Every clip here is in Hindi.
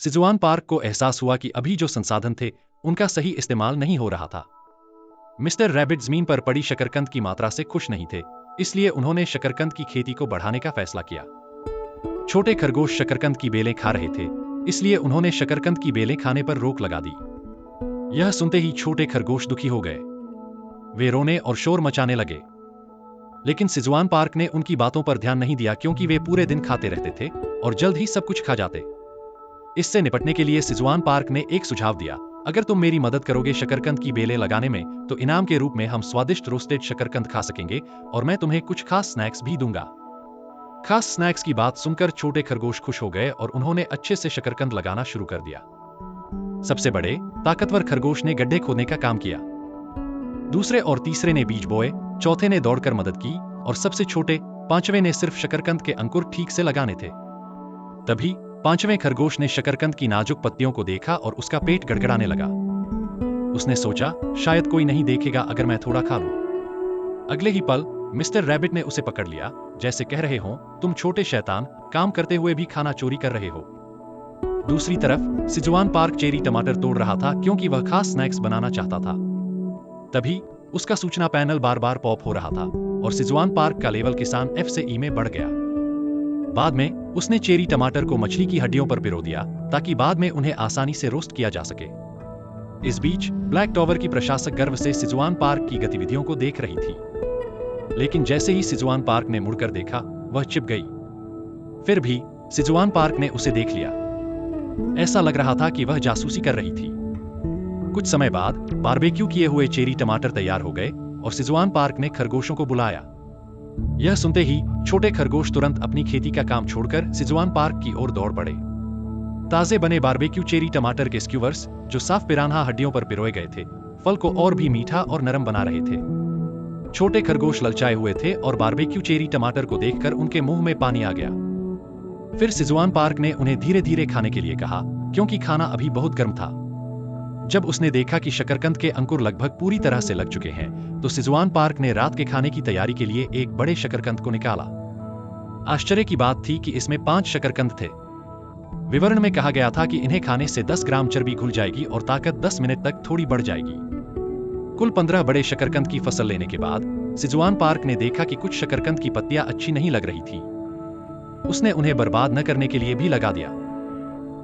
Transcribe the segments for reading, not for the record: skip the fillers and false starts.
सिजुआन पार्क को एहसास हुआ कि अभी जो संसाधन थे उनका सही इस्तेमाल नहीं हो रहा था। मिस्टर रैबिट जमीन पर पड़ी शकरकंद की मात्रा से खुश नहीं थे, इसलिए उन्होंने शकरकंद की खेती को बढ़ाने का फैसला किया। छोटे खरगोश शकरकंद की बेलें खा रहे थे, इसलिए उन्होंने शकरकंद की बेलें खाने पर रोक लगा दी। यह सुनते ही छोटे खरगोश दुखी हो गए। वे रोने और शोर मचाने लगे। लेकिन सिजुआन पार्क ने उनकी बातों पर ध्यान नहीं दिया, क्योंकि वे पूरे दिन खाते रहते थे और जल्द ही सब कुछ खा जाते। इससे निपटने के लिए सिजुआन पार्क ने एक सुझाव दिया, अगर तुम मेरी मदद करोगे शकरकंद की बेलें लगाने में, तो इनाम के रूप में हम स्वादिष्ट रोस्टेड शकरकंद खा सकेंगे और मैं तुम्हें कुछ खास स्नैक्स भी दूंगा। खास स्नैक्स की बात सुनकर छोटे खरगोश खुश हो गए और उन्होंने अच्छे से शकरकंद लगाना शुरू कर दिया। सबसे बड़े ताकतवर खरगोश ने गड्ढे खोदने का काम किया। दूसरे और तीसरे ने बीज बोए, चौथे ने दौड़कर मदद की और सबसे छोटे पांचवें ने सिर्फ शकरकंद के अंकुर ठीक से लगाने थे। तभी पांचवें खरगोश ने शकरकंद की नाजुक पत्तियों को देखा और उसका पेट गड़गड़ाने लगा। उसने सोचा, शायद कोई नहीं देखेगा अगर मैं थोड़ा खा लूं। अगले ही पल मिस्टर रैबिट ने उसे पकड़ लिया, जैसे कह रहे हो, तुम छोटे शैतान, काम करते हुए भी खाना चोरी कर रहे हो। दूसरी तरफ सिजुआन पार्क चेरी टमाटर तोड़ रहा था, क्योंकि वह खास स्नैक्स बनाना चाहता था। तभी उसका सूचना पैनल बार बार पॉप हो रहा था और सिजुआन पार्क का लेवल किसान F से E में बढ़ गया। बाद में उसने चेरी टमाटर को मछली की हड्डियों पर पिरो दिया, ताकि बाद में उन्हें आसानी से रोस्ट किया जा सके। इस बीच ब्लैक टॉवर की प्रशासक गर्व से सिजुआन पार्क की गतिविधियों को देख रही थी। लेकिन जैसे ही सिजुआन पार्क ने मुड़कर देखा, वह छिप गई। फिर भी सिजुआन पार्क ने उसे देख लिया। ऐसा लग रहा था कि वह जासूसी कर रही थी। कुछ समय बाद बारबेक्यू किए हुए चेरी टमाटर तैयार हो गए और सिजुआन पार्क ने खरगोशों को बुलाया। यह सुनते ही छोटे खरगोश तुरंत अपनी खेती का काम छोड़कर सिजुआन पार्क की ओर दौड़ पड़े। ताजे बने बारबेक्यू चेरी टमाटर के स्क्यूवर्स, जो साफ पिरान्हा हड्डियों पर पिरोए गए थे, फल को और भी मीठा और नरम बना रहे थे। छोटे खरगोश ललचाए हुए थे और बारबेक्यू चेरी टमाटर को देखकर उनके मुंह में पानी आ गया। फिर सिजुआन पार्क ने उन्हें धीरे धीरे खाने के लिए कहा, क्योंकि खाना अभी बहुत गर्म था। जब उसने देखा कि शकरकंद के अंकुर लगभग पूरी तरह से लग चुके हैं, तो सिजुआन पार्क ने रात के खाने की तैयारी के लिए एक बड़े शकरकंद को निकाला। आश्चर्य की बात थी कि इसमें 5 शकरकंद थे। विवरण में कहा गया था कि इन्हें खाने से 10 ग्राम चर्बी घुल जाएगी और ताकत 10 मिनट तक थोड़ी बढ़ जाएगी। कुल 15 बड़े शकरकंद की फसल लेने के बाद सिजुआन पार्क ने देखा कि कुछ शकरकंद की पत्तियां अच्छी नहीं लग रही थी। उसने उन्हें बर्बाद न करने के लिए भी लगा दिया।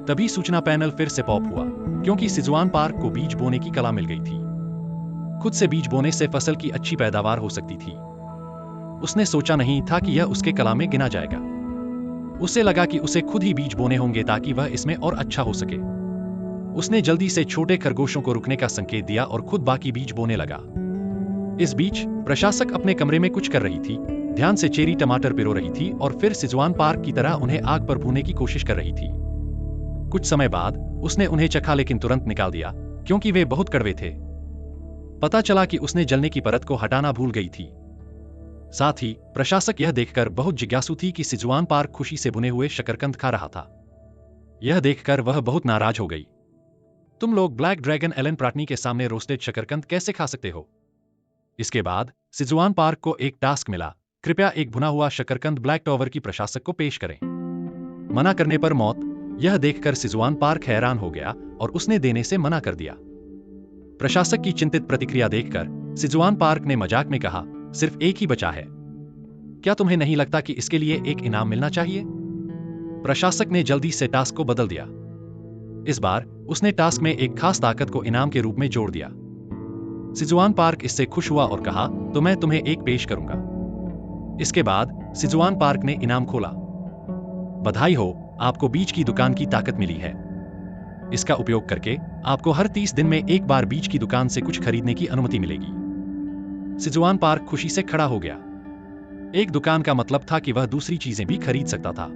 तभी सूचना पैनल फिर से पॉप हुआ, क्योंकि सिजुआन पार्क को बीज बोने की कला मिल गई थी। खुद से बीज बोने से फसल की अच्छी पैदावार हो सकती थी। उसने सोचा नहीं था कि यह उसके कला में गिना जाएगा। उसे लगा कि उसे खुद ही बीज बोने होंगे ताकि वह इसमें और अच्छा हो सके। उसने जल्दी से छोटे खरगोशों को रुकने का संकेत दिया और खुद बाकी बीज बोने लगा। इस बीच प्रशासक अपने कमरे में कुछ कर रही थी, ध्यान से चेरी टमाटर पिरो रही थी और फिर सिजुआन पार्क की तरह उन्हें आग पर भूनने की कोशिश कर रही थी। कुछ समय बाद उसने उन्हें चखा, लेकिन तुरंत निकाल दिया, क्योंकि वे बहुत कड़वे थे। पता चला कि उसने जलने की परत को हटाना भूल गई थी। साथ ही प्रशासक यह देखकर बहुत जिज्ञासु थी कि सिजुआन पार्क खुशी से बुने हुए शकरकंद खा रहा था। यह देखकर वह बहुत नाराज हो गई। तुम लोग ब्लैक ड्रैगन एलन प्राटनी के सामने रोस्टेड शकरकंद कैसे खा सकते हो? इसके बाद सिजुआन पार्क को एक टास्क मिला, कृपया एक भुना हुआ शकरकंद ब्लैक टॉवर की प्रशासक को पेश करें। मना करने पर मौत। यह देखकर सिजुआन पार्क हैरान हो गया और उसने देने से मना कर दिया। प्रशासक की चिंतित प्रतिक्रिया देखकर सिजुआन पार्क ने मजाक में कहा, सिर्फ एक ही बचा है, क्या तुम्हें नहीं लगता कि इसके लिए एक इनाम मिलना चाहिए? प्रशासक ने जल्दी से टास्क को बदल दिया। इस बार उसने टास्क में एक खास ताकत को इनाम के रूप में जोड़ दिया। सिजुआन पार्क इससे खुश हुआ और कहा, तो मैं तुम्हें एक पेश करूंगा। इसके बाद सिजुआन पार्क ने इनाम खोला। बधाई हो, आपको बीज की दुकान की ताकत मिली है। इसका उपयोग करके आपको हर 30 दिन में एक बार बीज की दुकान से कुछ खरीदने की अनुमति मिलेगी। सिजुआन पार्क खुशी से खड़ा हो गया। एक दुकान का मतलब था कि वह दूसरी चीजें भी खरीद सकता था।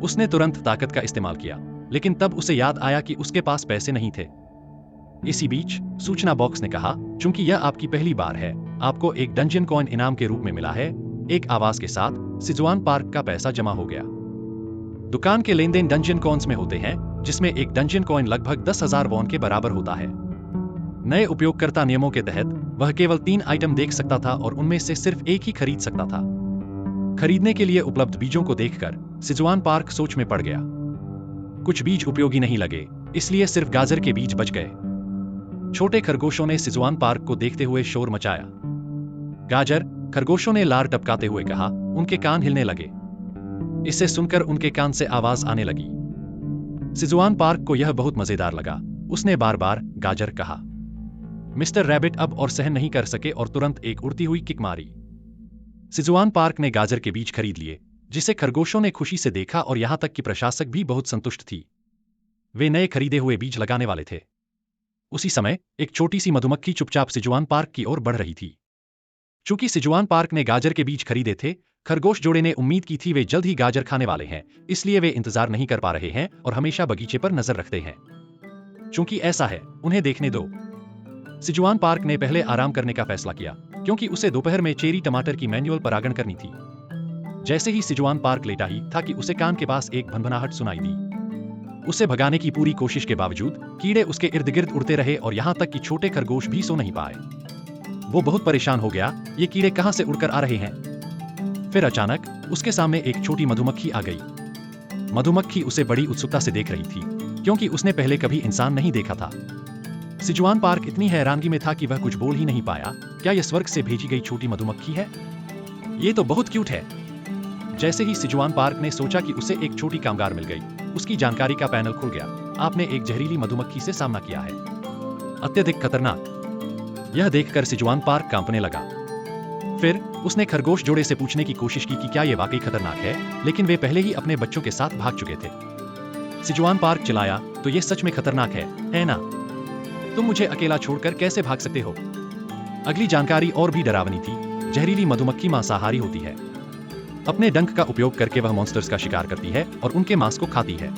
उसने तुरंत ताकत का इस्तेमाल किया, लेकिन तब उसे याद आया कि उसके पास पैसे नहीं थे। इसी बीच सूचना बॉक्स ने कहा, चूंकि यह आपकी पहली बार है, आपको एक डंजन कॉइन इनाम के रूप में मिला है। एक आवाज के साथ सिजुआन पार्क का पैसा जमा हो गया। दुकान के लेनदेन डंजन कॉइन्स में होते हैं, जिसमें एक डंजन कॉइन लगभग 10,000 वॉन के बराबर होता है। नए उपयोगकर्ता नियमों के तहत वह केवल 3 आइटम देख सकता था और उनमें से सिर्फ एक ही खरीद सकता था। खरीदने के लिए उपलब्ध बीजों को देखकर सिजुआन पार्क सोच में पड़ गया। कुछ बीज उपयोगी नहीं लगे, इसलिए सिर्फ गाजर के बीज बच गए। छोटे खरगोशों ने सिजुआन पार्क को देखते हुए शोर मचाया। गाजर, खरगोशों ने लार टपकाते हुए कहा। उनके कान हिलने लगे। इसे सुनकर उनके कान से आवाज आने लगी। सिजुआन पार्क को यह बहुत मजेदार लगा। उसने बार बार गाजर कहा। मिस्टर रैबिट अब और सहन नहीं कर सके और तुरंत एक उड़ती हुई किक मारी। सिजुआन पार्क ने गाजर के बीज खरीद लिए, जिसे खरगोशों ने खुशी से देखा और यहां तक कि प्रशासक भी बहुत संतुष्ट थी। वे नए खरीदे हुए बीज लगाने वाले थे। उसी समय एक छोटी सी मधुमक्खी चुपचाप सिजुआन पार्क की ओर बढ़ रही थी। चूंकि सिजुआन पार्क ने गाजर के बीज खरीदे थे, खरगोश जोड़े ने उम्मीद की थी वे जल्द ही गाजर खाने वाले हैं, इसलिए वे इंतजार नहीं कर पा रहे हैं और हमेशा बगीचे पर नजर रखते हैं। चूंकि ऐसा है, उन्हें देखने दो। सिजुआन पार्क ने पहले आराम करने का फैसला किया, क्योंकि उसे दोपहर में चेरी टमाटर की मैन्युअल परागण करनी थी। जैसे ही सिजुआन पार्क लेटा ही था कि उसे कान के पास एक भनभनाहट सुनाई दी। उसे भगाने की पूरी कोशिश के बावजूद कीड़े उसके इर्द गिर्द उड़ते रहे और यहां तक कि छोटे खरगोश भी सो नहीं पाए। वो बहुत परेशान हो गया, ये कीड़े कहां से उड़कर आ रहे हैं। फिर अचानक उसके सामने एक छोटी मधुमक्खी आ गई। मधुमक्खी उसे बड़ी उत्सुकता से देख रही थी, क्योंकि उसने पहले कभी इंसान नहीं देखा था। सिजुआन पार्क इतनी हैरानगी में था कि वह कुछ बोल ही नहीं पाया। क्या यह स्वर्ग से भेजी गई छोटी मधुमक्खी है? ये तो बहुत क्यूट है। जैसे ही सिजुआन पार्क ने सोचा कि उसे एक छोटी कामगार मिल गई, उसकी जानकारी का पैनल खुल गया। आपने एक जहरीली मधुमक्खी से सामना किया है, अत्यधिक खतरनाक। यह देखकर सिजुआन पार्क कांपने लगा। फिर उसने खरगोश जोड़े से पूछने की कोशिश की कि क्या यह वाकई खतरनाक है, लेकिन वे पहले ही अपने बच्चों के साथ भाग चुके थे। सिजुआन पार्क चिल्लाया, तो यह सच में खतरनाक है ना? तुम मुझे अकेला छोड़कर कैसे भाग सकते हो? अगली जानकारी और भी डरावनी थी। जहरीली मधुमक्खी मांसाहारी होती है। अपने डंक का उपयोग करके वह मॉन्स्टर्स का शिकार करती है और उनके मांस को खाती है।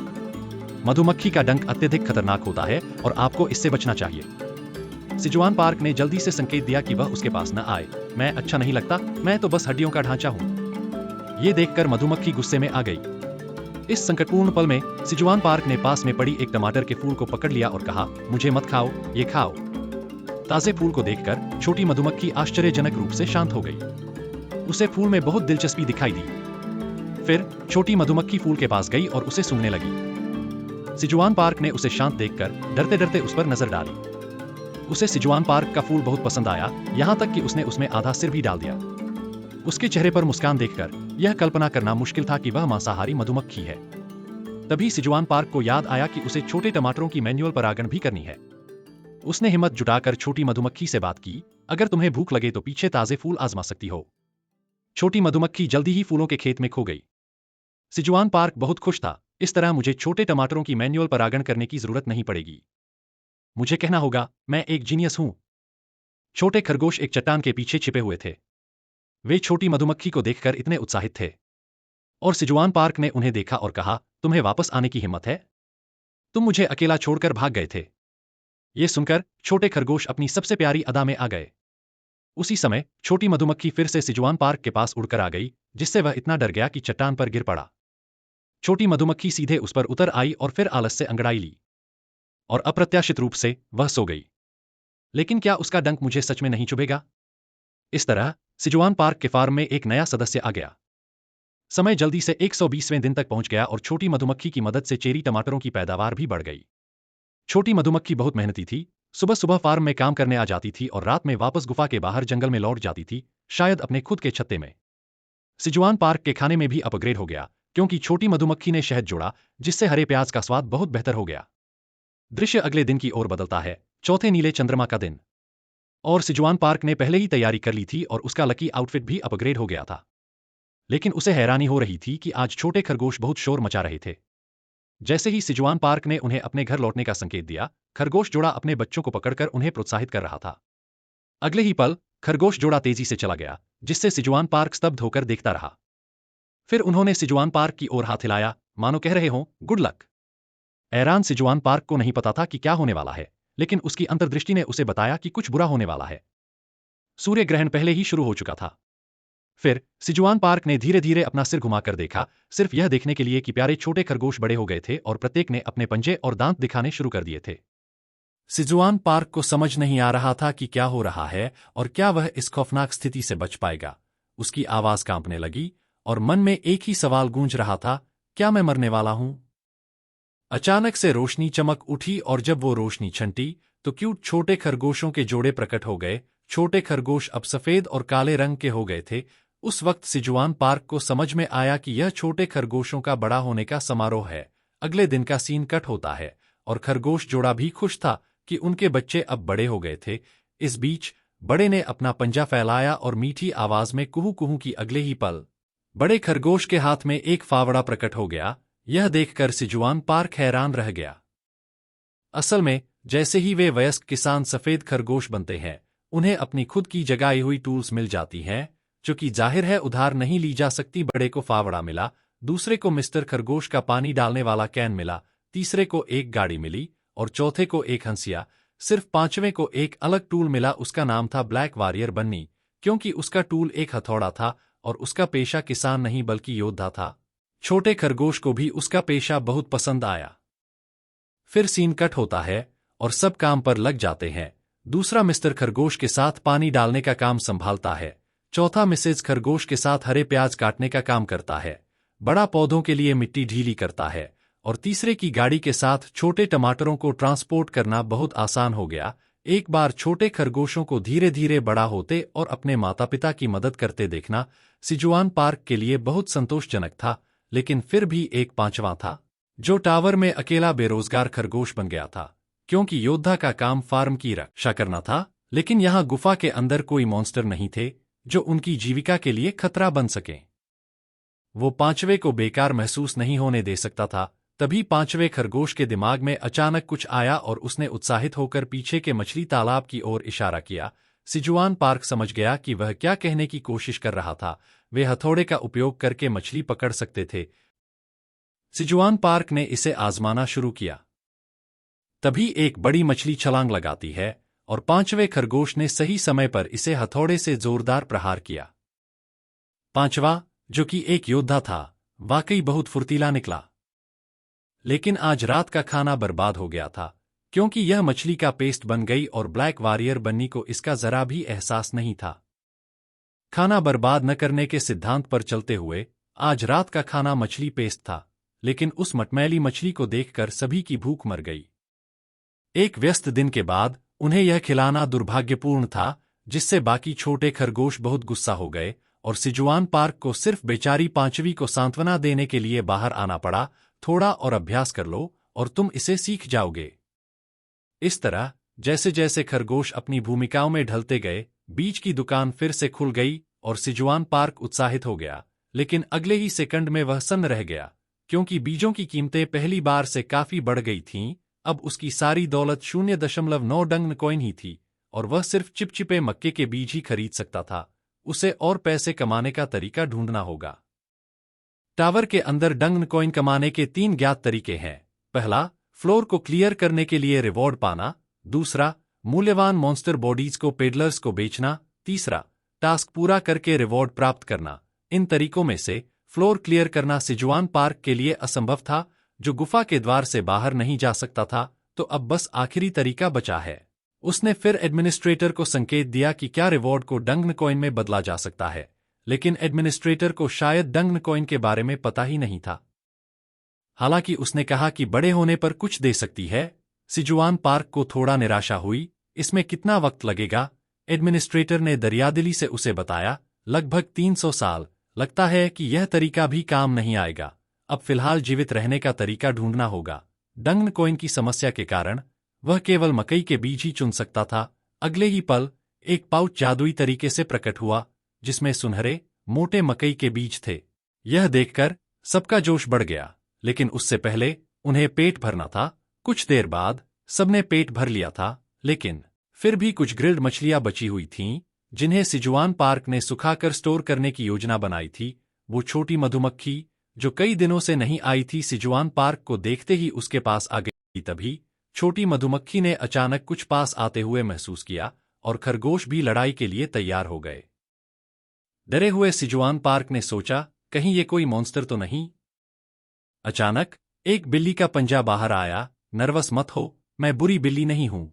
मधुमक्खी का डंक अत्यधिक खतरनाक होता है और आपको इससे बचना चाहिए। सिजुआन पार्क ने जल्दी से संकेत दिया कि वह उसके पास न आए। मैं अच्छा नहीं लगता, मैं तो बस हड्डियों का ढांचा हूं। ये देखकर मधुमक्खी गुस्से में आ गई। इस संकटपूर्ण पल में सिजुआन पार्क ने पास में पड़ी एक टमाटर के फूल को पकड़ लिया और कहा, मुझे मत खाओ, ये खाओ। ताजे फूल को देखकर छोटी मधुमक्खी आश्चर्यजनक रूप से शांत हो गई। उसे फूल में बहुत दिलचस्पी दिखाई दी। फिर छोटी मधुमक्खी फूल के पास गई और उसे सूंघने लगी। सिजुआन पार्क ने उसे शांत देखकर डरते डरते उस पर नजर डाली। उसे सिजुआन पार्क का फूल बहुत पसंद आया, यहां तक कि उसने उसमें आधा सिर भी डाल दिया। उसके चेहरे पर मुस्कान देखकर यह कल्पना करना मुश्किल था कि वह मांसाहारी मधुमक्खी है। तभी सिजुआन पार्क को याद आया कि उसे छोटे टमाटरों की मैन्युअल परागण भी करनी है। उसने हिम्मत जुटाकर छोटी मधुमक्खी से बात की, अगर तुम्हें भूख लगे तो पीछे ताजे फूल आजमा सकती हो। छोटी मधुमक्खी जल्दी ही फूलों के खेत में खो गई। सिजुआन पार्क बहुत खुश था। इस तरह मुझे छोटे टमाटरों की मैन्युअल परागण करने की जरूरत नहीं पड़ेगी। मुझे कहना होगा, मैं एक जीनियस हूं। छोटे खरगोश एक चट्टान के पीछे छिपे हुए थे। वे छोटी मधुमक्खी को देखकर इतने उत्साहित थे। और सिजुआन पार्क ने उन्हें देखा और कहा, तुम्हें वापस आने की हिम्मत है? तुम मुझे अकेला छोड़कर भाग गए थे। ये सुनकर छोटे खरगोश अपनी सबसे प्यारी अदा में आ गए। उसी समय छोटी मधुमक्खी फिर से सिजुआन पार्क के पास उड़कर आ गई, जिससे वह इतना डर गया कि चट्टान पर गिर पड़ा। छोटी मधुमक्खी सीधे उस पर उतर आई और फिर आलस से अंगड़ाई ली। और अप्रत्याशित रूप से वह सो गई। लेकिन क्या उसका डंक मुझे सच में नहीं चुभेगा? इस तरह सिजुआन पार्क के फार्म में एक नया सदस्य आ गया। समय जल्दी से 120वें दिन तक पहुंच गया और छोटी मधुमक्खी की मदद से चेरी टमाटरों की पैदावार भी बढ़ गई। छोटी मधुमक्खी बहुत मेहनती थी। सुबह सुबह फार्म में काम करने आ जाती थी और रात में वापस गुफा के बाहर जंगल में लौट जाती थी, शायद अपने खुद के छत्ते में। सिजुआन पार्क के खाने में भी अपग्रेड हो गया, क्योंकि छोटी मधुमक्खी ने शहद जोड़ा, जिससे हरे प्याज का स्वाद बहुत बेहतर हो गया। दृश्य अगले दिन की ओर बदलता है। चौथे नीले चंद्रमा का दिन। और सिजुआन पार्क ने पहले ही तैयारी कर ली थी और उसका लकी आउटफिट भी अपग्रेड हो गया था। लेकिन उसे हैरानी हो रही थी कि आज छोटे खरगोश बहुत शोर मचा रहे थे। जैसे ही सिजुआन पार्क ने उन्हें अपने घर लौटने का संकेत दिया, खरगोश जोड़ा अपने बच्चों को पकड़कर उन्हें प्रोत्साहित कर रहा था। अगले ही पल खरगोश जोड़ा तेजी से चला गया, जिससे सिजुआन पार्क स्तब्ध होकर देखता रहा। फिर उन्होंने सिजुआन पार्क की ओर हाथ हिलाया, मानो कह रहे हों, गुड लक। हैरान सिजुआन पार्क को नहीं पता था कि क्या होने वाला है, लेकिन उसकी अंतर्दृष्टि ने उसे बताया कि कुछ बुरा होने वाला है। सूर्य ग्रहण पहले ही शुरू हो चुका था। फिर सिजुआन पार्क ने धीरे धीरे अपना सिर घुमाकर देखा, सिर्फ यह देखने के लिए कि प्यारे छोटे खरगोश बड़े हो गए थे और प्रत्येक ने अपने पंजे और दांत दिखाने शुरू कर दिए थे। सिजुआन पार्क को समझ नहीं आ रहा था कि क्या हो रहा है और क्या वह इस खौफनाक स्थिति से बच पाएगा। उसकी आवाज कांपने लगी और मन में एक ही सवाल गूंज रहा था, क्या मैं मरने वाला हूं? अचानक से रोशनी चमक उठी और जब वो रोशनी छंटी तो क्यूट छोटे खरगोशों के जोड़े प्रकट हो गए। छोटे खरगोश अब सफेद और काले रंग के हो गए थे। उस वक्त सिजुआन पार्क को समझ में आया कि यह छोटे खरगोशों का बड़ा होने का समारोह है। अगले दिन का सीन कट होता है और खरगोश जोड़ा भी खुश था कि उनके बच्चे अब बड़े हो गए थे। इस बीच बड़े ने अपना पंजा फैलाया और मीठी आवाज में कुहू कुहू की। अगले ही पल बड़े खरगोश के हाथ में एक फावड़ा प्रकट हो गया। यह देखकर सिजुआन पार्क हैरान रह गया। असल में जैसे ही वे वयस्क किसान सफेद खरगोश बनते हैं, उन्हें अपनी खुद की जगाई हुई टूल्स मिल जाती हैं, जो कि जाहिर है उधार नहीं ली जा सकती। बड़े को फावड़ा मिला, दूसरे को मिस्टर खरगोश का पानी डालने वाला कैन मिला, तीसरे को एक गाड़ी मिली और चौथे को एक हंसिया। सिर्फ पांचवें को एक अलग टूल मिला। उसका नाम था ब्लैक वॉरियर बन्नी, क्योंकि उसका टूल एक हथौड़ा था और उसका पेशा किसान नहीं बल्कि योद्धा था। छोटे खरगोश को भी उसका पेशा बहुत पसंद आया। फिर सीन कट होता है और सब काम पर लग जाते हैं। दूसरा मिस्टर खरगोश के साथ पानी डालने का काम संभालता है, चौथा मिसेज खरगोश के साथ हरे प्याज काटने का काम करता है, बड़ा पौधों के लिए मिट्टी ढीली करता है और तीसरे की गाड़ी के साथ छोटे टमाटरों को ट्रांसपोर्ट करना बहुत आसान हो गया। एक बार छोटे खरगोशों को धीरे धीरे बड़ा होते और अपने माता पिता की मदद करते देखना सिजुआन पार्क के लिए बहुत संतोषजनक था। लेकिन फिर भी एक पांचवां था, जो टावर में अकेला बेरोजगार खरगोश बन गया था। क्योंकि योद्धा का काम फार्म की रक्षा करना था, लेकिन यहाँ गुफा के अंदर कोई मॉन्स्टर नहीं थे जो उनकी जीविका के लिए खतरा बन सके। वो पांचवे को बेकार महसूस नहीं होने दे सकता था। तभी पांचवे खरगोश के दिमाग में अचानक कुछ आया और उसने उत्साहित होकर पीछे के मछली तालाब की ओर इशारा किया। सिजुआन पार्क समझ गया कि वह क्या कहने की कोशिश कर रहा था। वे हथौड़े का उपयोग करके मछली पकड़ सकते थे। सिजुआन पार्क ने इसे आजमाना शुरू किया। तभी एक बड़ी मछली छलांग लगाती है और पांचवें खरगोश ने सही समय पर इसे हथौड़े से जोरदार प्रहार किया। पांचवा, जो कि एक योद्धा था, वाकई बहुत फुर्तीला निकला। लेकिन आज रात का खाना बर्बाद हो गया था, क्योंकि यह मछली का पेस्ट बन गई और ब्लैक वॉरियर बन्नी को इसका जरा भी एहसास नहीं था। खाना बर्बाद न करने के सिद्धांत पर चलते हुए आज रात का खाना मछली पेस्ट था, लेकिन उस मटमैली मछली को देखकर सभी की भूख मर गई। एक व्यस्त दिन के बाद उन्हें यह खिलाना दुर्भाग्यपूर्ण था, जिससे बाकी छोटे खरगोश बहुत गुस्सा हो गए और सिजुआन पार्क को सिर्फ बेचारी पांचवी को सांत्वना देने के लिए बाहर आना पड़ा। थोड़ा और अभ्यास कर लो और तुम इसे सीख जाओगे। इस तरह जैसे जैसे खरगोश अपनी भूमिकाओं में ढलते गए, बीज की दुकान फिर से खुल गई और सिजुआन पार्क उत्साहित हो गया। लेकिन अगले ही सेकंड में वह सन्न रह गया, क्योंकि बीजों की कीमतें पहली बार से काफी बढ़ गई थीं। अब उसकी सारी दौलत 0.9 डंग कॉइन ही थी और वह सिर्फ चिपचिपे मक्के के बीज ही खरीद सकता था। उसे और पैसे कमाने का तरीका ढूंढना होगा। टावर के अंदर डंग कॉइन कमाने के 3 ज्ञात तरीके हैं। पहला, फ्लोर को क्लियर करने के लिए रिवॉर्ड पाना। दूसरा, मूल्यवान मॉन्स्टर बॉडीज को पेडलर्स को बेचना। तीसरा, टास्क पूरा करके रिवॉर्ड प्राप्त करना। इन तरीकों में से फ्लोर क्लियर करना सिजुआन पार्क के लिए असंभव था, जो गुफा के द्वार से बाहर नहीं जा सकता था। तो अब बस आखिरी तरीका बचा है। उसने फिर एडमिनिस्ट्रेटर को संकेत दिया कि क्या रिवॉर्ड को डंग कॉइन में बदला जा सकता है, लेकिन एडमिनिस्ट्रेटर को शायद डंग कॉइन के बारे में पता ही नहीं था। हालांकि उसने कहा कि बड़े होने पर कुछ दे सकती है। सिजुआन पार्क को थोड़ा निराशा हुई। इसमें कितना वक्त लगेगा? एडमिनिस्ट्रेटर ने दरियादिली से उसे बताया, लगभग 300 साल। लगता है कि यह तरीका भी काम नहीं आएगा। अब फिलहाल जीवित रहने का तरीका ढूंढना होगा। डंग कॉइन की समस्या के कारण वह केवल मकई के बीज ही चुन सकता था। अगले ही पल एक पाउच जादुई तरीके से प्रकट हुआ, जिसमें सुनहरे मोटे मकई के बीज थे। यह देखकर सबका जोश बढ़ गया, लेकिन उससे पहले उन्हें पेट भरना था। कुछ देर बाद सबने पेट भर लिया था, लेकिन फिर भी कुछ ग्रिल्ड मछलियां बची हुई थीं, जिन्हें सिजुआन पार्क ने सुखाकर स्टोर करने की योजना बनाई थी। वो छोटी मधुमक्खी जो कई दिनों से नहीं आई थी, सिजुआन पार्क को देखते ही उसके पास आ गई। तभी छोटी मधुमक्खी ने अचानक कुछ पास आते हुए महसूस किया और खरगोश भी लड़ाई के लिए तैयार हो गए। डरे हुए सिजुआन पार्क ने सोचा, कहीं ये कोई मॉन्स्टर तो नहीं। अचानक एक बिल्ली का पंजा बाहर आया। नर्वस मत हो, मैं बुरी बिल्ली नहीं हूं।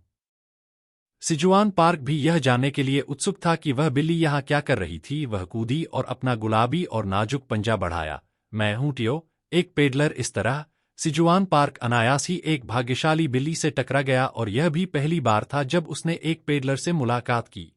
सिजुआन पार्क भी यह जानने के लिए उत्सुक था कि वह बिल्ली यहां क्या कर रही थी। वह कूदी और अपना गुलाबी और नाजुक पंजा बढ़ाया। मैं हूं टियो, एक पेडलर। इस तरह सिजुआन पार्क अनायास ही एक भाग्यशाली बिल्ली से टकरा गया और यह भी पहली बार था जब उसने एक पेडलर से मुलाकात की।